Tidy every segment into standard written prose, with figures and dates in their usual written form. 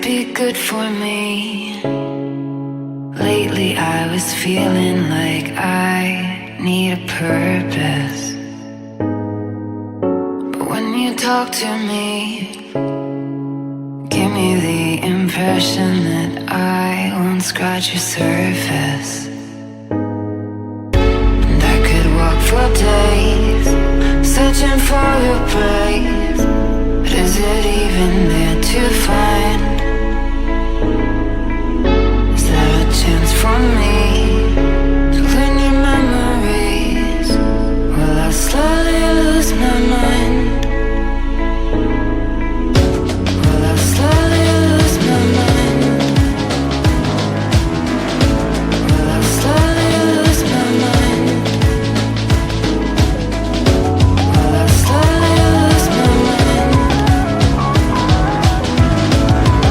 be good for me. Lately I was feeling like I need a purpose. But when you talk to me, give me the impression that I won't scratch your surface. And I could walk for days, searching for your praise. But is it even there to find? Is there a chance for me to learn your memories? Will I slowly lose my mind? Will I slowly lose my mind? Will I slowly lose my mind? Will I slowly lose my mind?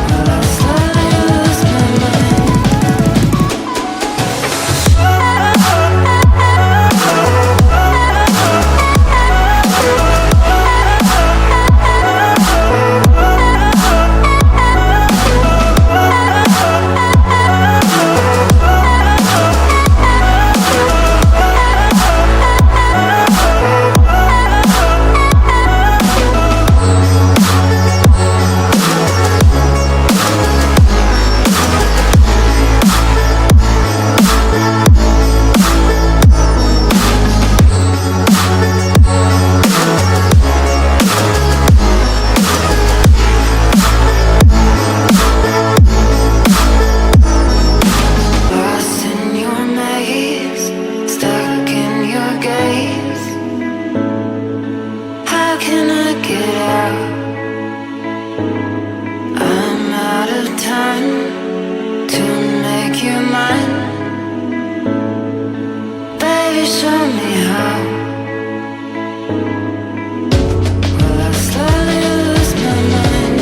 Will I slowly lose my mind? Lost in your maze, stuck in your gaze. How can I get out? I'm out of time to make you mine. Baby, show me how. Will I slowly lose my mind?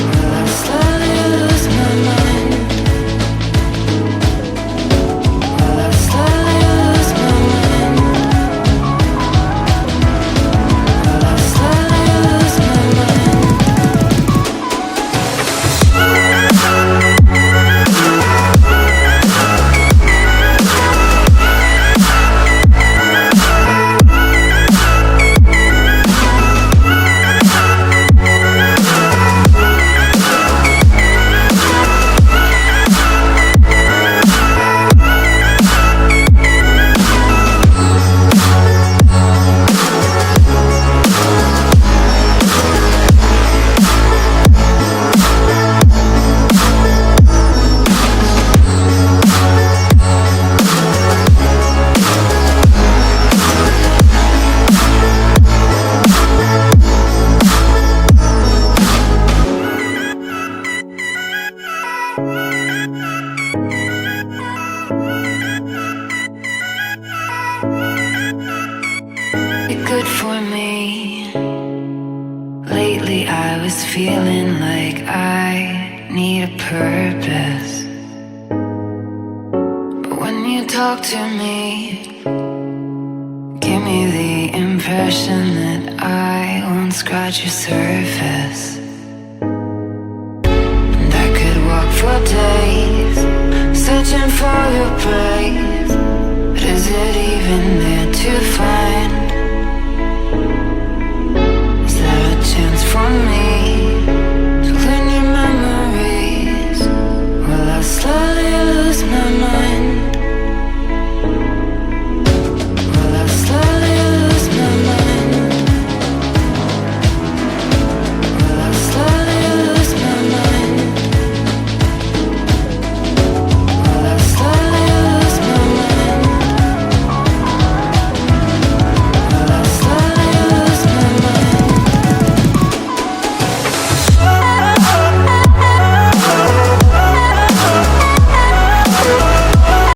Will I slowly lose my mind? Will I slowly lose my mind? Will I slowly lose my mind? Be good for me. Lately I was feeling like I need a purpose. But when you talk to me, give me the impression that I won't scratch your surface. And I could walk for days, searching for your praise. But is it even there to find?